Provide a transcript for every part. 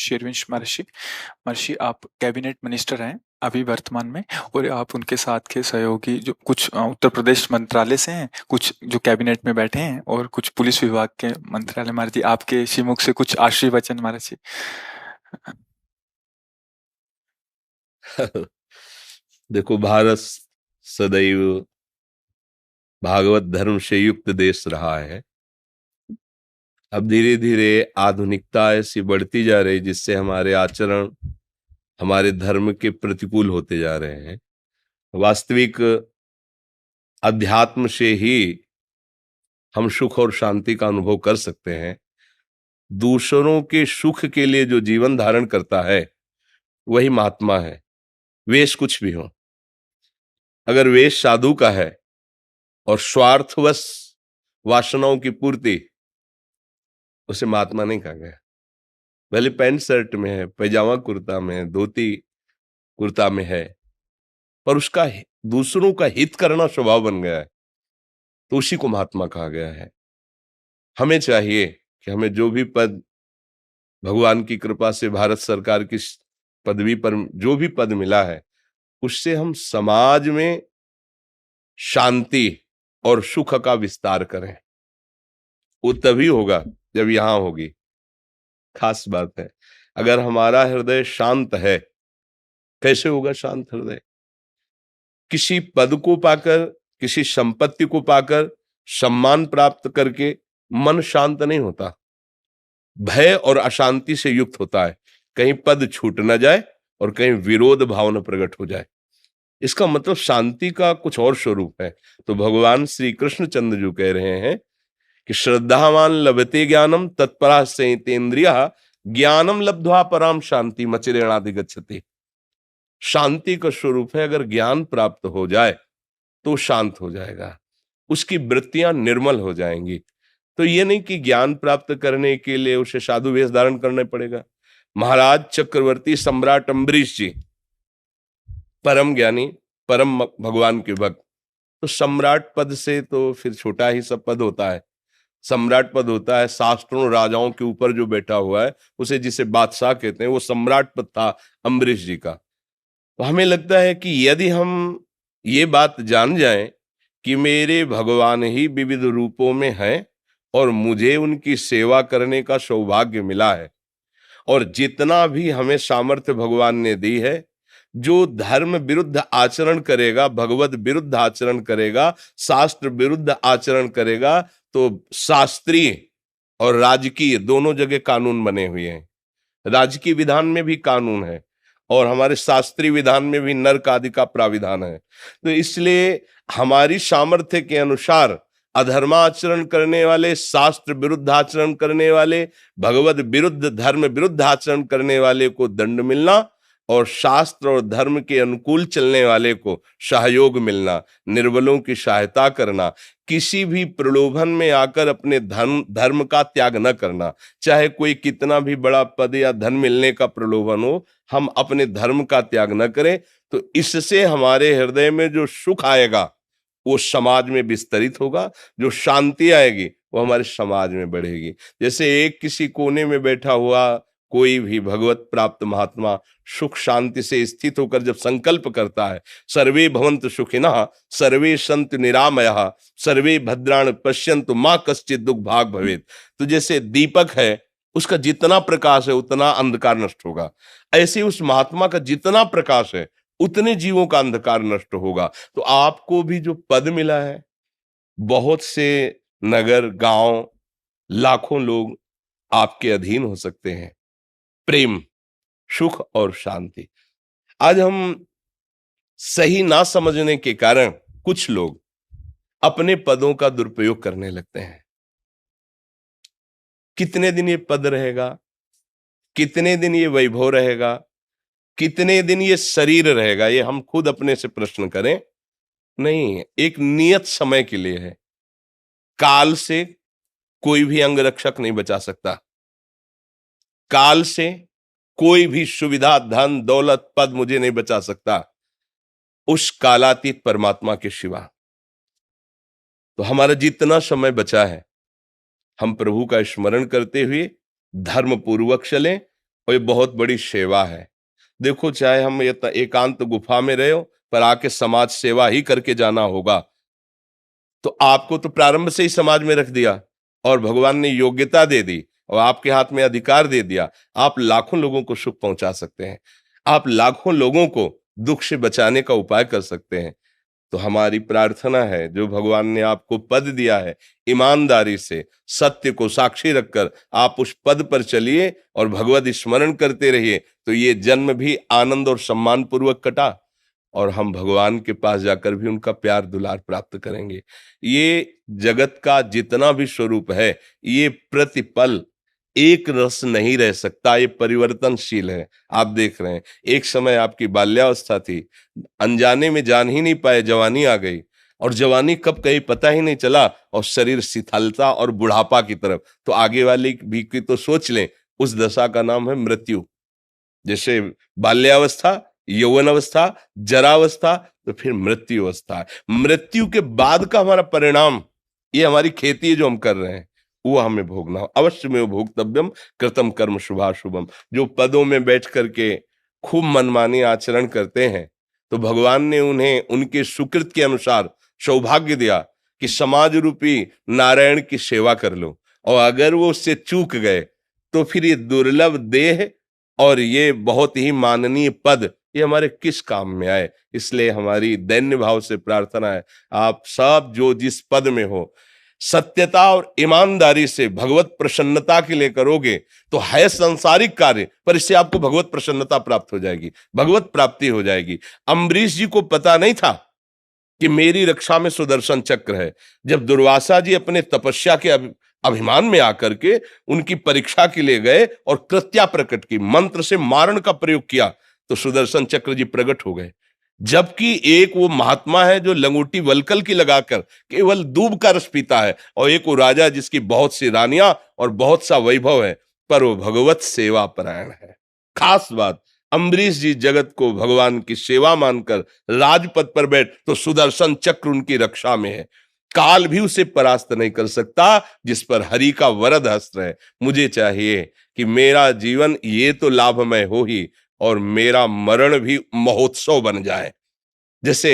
शेरविंश महर्षि। महर्षि, आप cabinet minister हैं अभी वर्तमान में, और आप उनके साथ के सहयोगी जो कुछ उत्तर प्रदेश मंत्रालय से हैं, कुछ जो कैबिनेट में बैठे हैं, और कुछ पुलिस विभाग के मंत्रालय। महर्षि, आपके श्रीमुख से कुछ आशीर्वचन महर्षि। देखो, भारत सदैव भागवत धर्म से युक्त देश रहा है। अब धीरे धीरे आधुनिकता ऐसी बढ़ती जा रही जिससे हमारे आचरण हमारे धर्म के प्रतिकूल होते जा रहे हैं। वास्तविक अध्यात्म से ही हम सुख और शांति का अनुभव कर सकते हैं। दूसरों के सुख के लिए जो जीवन धारण करता है वही महात्मा है, वेश कुछ भी हो। अगर वेश साधु का है और स्वार्थवश वासनाओं की पूर्ति, उसे महात्मा नहीं कहा गया। भले पैंट शर्ट में है, पैजामा कुर्ता में है, धोती कुर्ता में है, पर उसका दूसरों का हित करना स्वभाव बन गया है, तो उसी को महात्मा कहा गया है। हमें चाहिए कि हमें जो भी पद भगवान की कृपा से भारत सरकार की पदवी पर जो भी पद मिला है, उससे हम समाज में शांति और सुख का विस्तार करें। वो तभी होगा जब यहां होगी। खास बात है, अगर हमारा हृदय शांत है, कैसे होगा शांत हृदय? किसी पद को पाकर, किसी संपत्ति को पाकर, सम्मान प्राप्त करके मन शांत नहीं होता, भय और अशांति से युक्त होता है। कहीं पद छूट न जाए और कहीं विरोध भावना प्रकट हो जाए। इसका मतलब शांति का कुछ और स्वरूप है। तो भगवान श्री कृष्णचंद्र जो कह रहे हैं कि श्रद्धावान लभते ज्ञानम तत्परा संयतेन्द्रियः ज्ञानम लब्ध्वा पराम शांति मचिरेणाधिगच्छति। शांति का स्वरूप है, अगर ज्ञान प्राप्त हो जाए तो शांत हो जाएगा, उसकी वृत्तियां निर्मल हो जाएंगी। तो ये नहीं कि ज्ञान प्राप्त करने के लिए उसे साधु वेश धारण करना पड़ेगा। महाराज चक्रवर्ती सम्राट अम्बरीश जी परम ज्ञानी, परम भगवान के भक्त, तो सम्राट पद से तो फिर छोटा ही सब पद होता है। सम्राट पद होता है शास्त्रों राजाओं के ऊपर जो बैठा हुआ है, उसे जिसे बादशाह कहते हैं, वो सम्राट पद था अम्बरीश जी का। तो हमें लगता है कि यदि हम ये बात जान जाएं कि मेरे भगवान ही विविध रूपों में हैं और मुझे उनकी सेवा करने का सौभाग्य मिला है, और जितना भी हमें सामर्थ्य भगवान ने दी है, जो धर्म विरुद्ध आचरण करेगा, भगवत विरुद्ध आचरण करेगा, शास्त्र विरुद्ध आचरण करेगा, तो शास्त्रीय और राजकीय दोनों जगह कानून बने हुए हैं। राजकीय विधान में भी कानून है और हमारे शास्त्रीय विधान में भी नरक आदि का प्राविधान है। तो इसलिए हमारी सामर्थ्य के अनुसार अधर्माचरण करने वाले, शास्त्र विरुद्ध आचरण करने वाले, भगवत विरुद्ध, धर्म विरुद्ध आचरण करने वाले को दंड मिलना, और शास्त्र और धर्म के अनुकूल चलने वाले को सहयोग मिलना, निर्बलों की सहायता करना, किसी भी प्रलोभन में आकर अपने धर्म का त्याग न करना। चाहे कोई कितना भी बड़ा पद या धन मिलने का प्रलोभन हो, हम अपने धर्म का त्याग न करें। तो इससे हमारे हृदय में जो सुख आएगा वो समाज में विस्तरित होगा, जो शांति आएगी वो हमारे समाज में बढ़ेगी। जैसे एक किसी कोने में बैठा हुआ कोई भी भगवत प्राप्त महात्मा सुख शांति से स्थित होकर जब संकल्प करता है, सर्वे भवन्तु सुखिनः सर्वे सन्तु निरामयः सर्वे भद्राणि पश्यन्तु मा कश्चित् दुख भाग भवेत्। तो जैसे दीपक है, उसका जितना प्रकाश है उतना अंधकार नष्ट होगा, ऐसे उस महात्मा का जितना प्रकाश है उतने जीवों का अंधकार नष्ट होगा। तो आपको भी जो पद मिला है, बहुत से नगर, गांव, लाखों लोग आपके अधीन हो सकते हैं। प्रेम, सुख और शांति। आज हम सही ना समझने के कारण कुछ लोग अपने पदों का दुरुपयोग करने लगते हैं। कितने दिन ये पद रहेगा, कितने दिन ये वैभव रहेगा, कितने दिन ये शरीर रहेगा, ये हम खुद अपने से प्रश्न करें। नहीं, एक नियत समय के लिए है। काल से कोई भी अंग रक्षक नहीं बचा सकता, काल से कोई भी सुविधा, धन, दौलत, पद मुझे नहीं बचा सकता उस कालातीत परमात्मा के सिवा। तो हमारा जितना समय बचा है, हम प्रभु का स्मरण करते हुए धर्म पूर्वक चलें और ये बहुत बड़ी सेवा है। देखो, चाहे हम ये एकांत गुफा में रहे हो, पर आके समाज सेवा ही करके जाना होगा। तो आपको तो प्रारंभ से ही समाज में रख दिया और भगवान ने योग्यता दे दी और आपके हाथ में अधिकार दे दिया। आप लाखों लोगों को सुख पहुंचा सकते हैं, आप लाखों लोगों को दुख से बचाने का उपाय कर सकते हैं। तो हमारी प्रार्थना है, जो भगवान ने आपको पद दिया है, ईमानदारी से सत्य को साक्षी रखकर आप उस पद पर चलिए और भगवत स्मरण करते रहिए। तो ये जन्म भी आनंद और सम्मान पूर्वक कटा और हम भगवान के पास जाकर भी उनका प्यार दुलार प्राप्त करेंगे। ये जगत का जितना भी स्वरूप है, ये प्रतिपल एक रस नहीं रह सकता, ये परिवर्तनशील है। आप देख रहे हैं, एक समय आपकी बाल्यावस्था थी, अनजाने में जान ही नहीं पाए, जवानी आ गई और जवानी कब गई पता ही नहीं चला और शरीर शिथिलता और बुढ़ापा की तरफ। तो आगे वाली भी की तो सोच लें, उस दशा का नाम है मृत्यु। जैसे बाल्यावस्था, यौवन अवस्था, जरावस्था, तो फिर मृत्यु अवस्था है। मृत्यु के बाद का हमारा परिणाम, ये हमारी खेती है जो हम कर रहे हैं, वो हमें भोगना हो। अवश्य में भोक्तव्यम कृतम कर्म शुभाशुभम। जो पदों में बैठ करके खूब मनमानी आचरण करते हैं, तो भगवान ने उन्हें उनके सुकृत के अनुसार सौभाग्य दिया कि समाज रूपी नारायण की सेवा कर लो। और अगर वो उससे चूक गए तो फिर ये दुर्लभ देह और ये बहुत ही माननीय पद, ये हमारे किस काम में आए। इसलिए हमारी दैन्य भाव से प्रार्थना है, आप सब जो जिस पद में हो, सत्यता और ईमानदारी से भगवत प्रसन्नता के लिए करोगे तो है संसारिक कार्य, पर इससे आपको भगवत प्रसन्नता प्राप्त हो जाएगी, भगवत प्राप्ति हो जाएगी। अम्बरीश जी को पता नहीं था कि मेरी रक्षा में सुदर्शन चक्र है। जब दुर्वासा जी अपने तपस्या के अभिमान में आकर के उनकी परीक्षा के लिए गए और कृत्या प्रकट की, मंत्र से मारण का प्रयोग किया, तो सुदर्शन चक्र जी प्रकट हो गए। जबकि एक वो महात्मा है जो लंगूटी वलकल की लगाकर केवल दूब का रस पीता है, और एक वो राजा जिसकी बहुत सी रानियां और बहुत सा वैभव है, पर वो भगवत सेवा परायण है। खास बात, अम्बरीश जी जगत को भगवान की सेवा मानकर राजपद पर बैठ, तो सुदर्शन चक्र उनकी रक्षा में है। काल भी उसे परास्त नहीं कर सकता जिस पर हरि का वरद हस्त है। मुझे चाहिए कि मेरा जीवन ये तो लाभमय हो ही, और मेरा मरण भी महोत्सव बन जाए। जैसे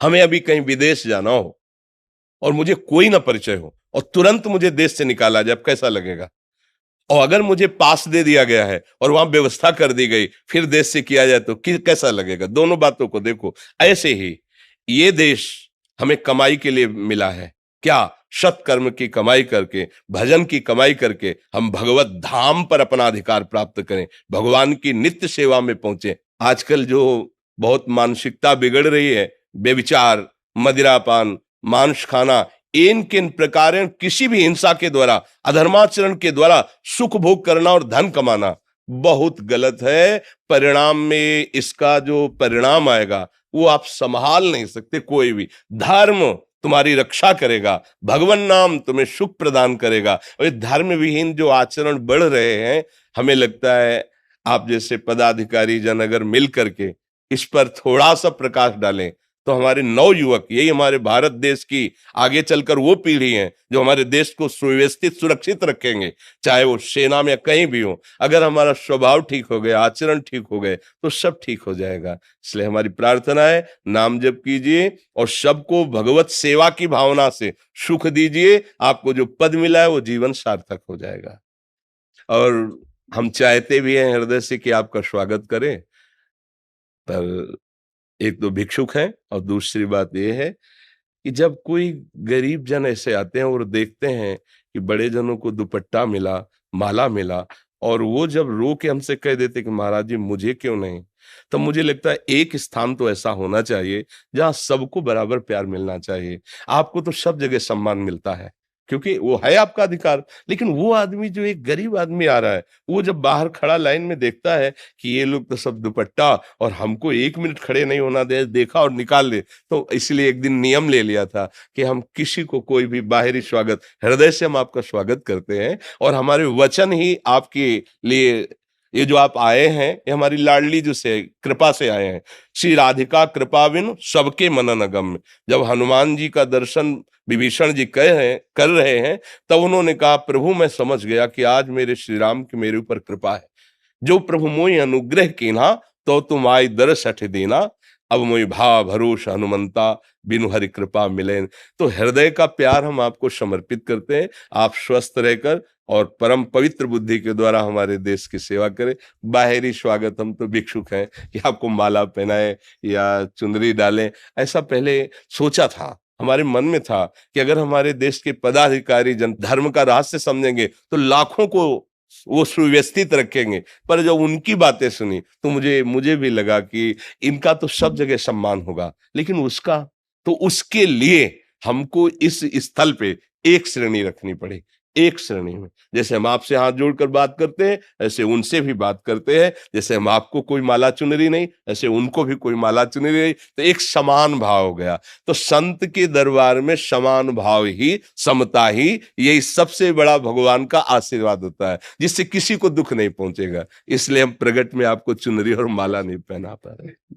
हमें अभी कहीं विदेश जाना हो और मुझे कोई ना परिचय हो और तुरंत मुझे देश से निकाला जाए, कैसा लगेगा? और अगर मुझे पास दे दिया गया है और वहां व्यवस्था कर दी गई, फिर देश से किया जाए तो कैसा लगेगा? दोनों बातों को देखो। ऐसे ही ये देश हमें कमाई के लिए मिला है क्या? सत्कर्म की कमाई करके, भजन की कमाई करके हम भगवत धाम पर अपना अधिकार प्राप्त करें, भगवान की नित्य सेवा में पहुंचे। आजकल जो बहुत मानसिकता बिगड़ रही है, बेविचार, मदिरापान, मांस खाना, इन किन प्रकार किसी भी हिंसा के द्वारा, अधर्माचरण के द्वारा सुख भोग करना और धन कमाना बहुत गलत है। परिणाम में इसका जो परिणाम आएगा वो आप संभाल नहीं सकते। कोई भी धर्म तुम्हारी रक्षा करेगा, भगवान नाम तुम्हें सुख प्रदान करेगा। और ये धर्म विहीन जो आचरण बढ़ रहे हैं, हमें लगता है आप जैसे पदाधिकारी जन अगर मिल करके इस पर थोड़ा सा प्रकाश डालें तो हमारे नवयुवक, यही हमारे भारत देश की आगे चलकर वो पीढ़ी है जो हमारे देश को सुव्यवस्थित सुरक्षित रखेंगे, चाहे वो सेना में कहीं भी हो। अगर हमारा स्वभाव ठीक हो गया, आचरण ठीक हो गए, तो सब ठीक हो जाएगा। इसलिए हमारी प्रार्थना है, नाम जप कीजिए और सबको भगवत सेवा की भावना से सुख दीजिए। आपको जो पद मिला है वो जीवन सार्थक हो जाएगा। और हम चाहते भी हैं हृदय से कि आपका स्वागत करें, पर एक तो भिक्षुक हैं और दूसरी बात यह है कि जब कोई गरीब जन ऐसे आते हैं और देखते हैं कि बड़े जनों को दुपट्टा मिला, माला मिला, और वो जब रो के हमसे कह देते कि महाराज जी मुझे क्यों नहीं, तो मुझे लगता है एक स्थान तो ऐसा होना चाहिए जहां सबको बराबर प्यार मिलना चाहिए। आपको तो सब जगह सम्मान मिलता है क्योंकि वो है आपका अधिकार, लेकिन वो आदमी जो एक गरीब आदमी आ रहा है, वो जब बाहर खड़ा लाइन में देखता है कि ये लोग तो सब दुपट्टा और हमको 1 मिनट खड़े नहीं होना दे, देखा और निकाल दे, तो इसलिए एक दिन नियम ले लिया था कि हम किसी को कोई भी बाहरी स्वागत, हृदय से हम आपका स्वागत करते हैं और हमारे वचन ही आपके लिए ये जो आप आए हैं ये हमारी लाडली जो से कृपा से आए हैं। श्री राधिका कृपा बिन सबके मनन अगम्य। जब हनुमान जी का दर्शन विभीषण जी कर रहे हैं तब उन्होंने कहा प्रभु मैं समझ गया कि आज मेरे श्री राम की मेरे ऊपर कृपा है। जो प्रभु मोहि अनुग्रह कीन्हा तो तुम आई दरस हठ देना। अब मोहि भाव भरोस हनुमंता बिनु हरि कृपा मिले। तो हृदय का प्यार हम आपको समर्पित करते हैं। आप स्वस्थ रहकर और परम पवित्र बुद्धि के द्वारा हमारे देश की सेवा करें। बाहरी स्वागत हम तो भिक्षुक हैं कि आपको माला पहनाए या चुनरी डालें, ऐसा पहले सोचा था, हमारे मन में था कि अगर हमारे देश के पदाधिकारी जन धर्म का रहस्य समझेंगे तो लाखों को वो सुव्यवस्थित रखेंगे। पर जब उनकी बातें सुनी तो मुझे भी लगा कि इनका तो सब जगह सम्मान होगा, लेकिन उसका तो उसके लिए हमको इस स्थल पे एक श्रेणी रखनी पड़ी। एक श्रेणी में जैसे हम आपसे हाथ जोड़कर बात करते हैं ऐसे उनसे भी बात करते हैं। जैसे हम आपको कोई माला चुनरी नहीं ऐसे उनको भी कोई माला चुनरी नहीं। तो एक समान भाव हो गया। तो संत के दरबार में समान भाव ही, समता ही, यही सबसे बड़ा भगवान का आशीर्वाद होता है, जिससे किसी को दुख नहीं पहुंचेगा। इसलिए हम प्रगट में आपको चुनरी और माला नहीं पहना पा रहे।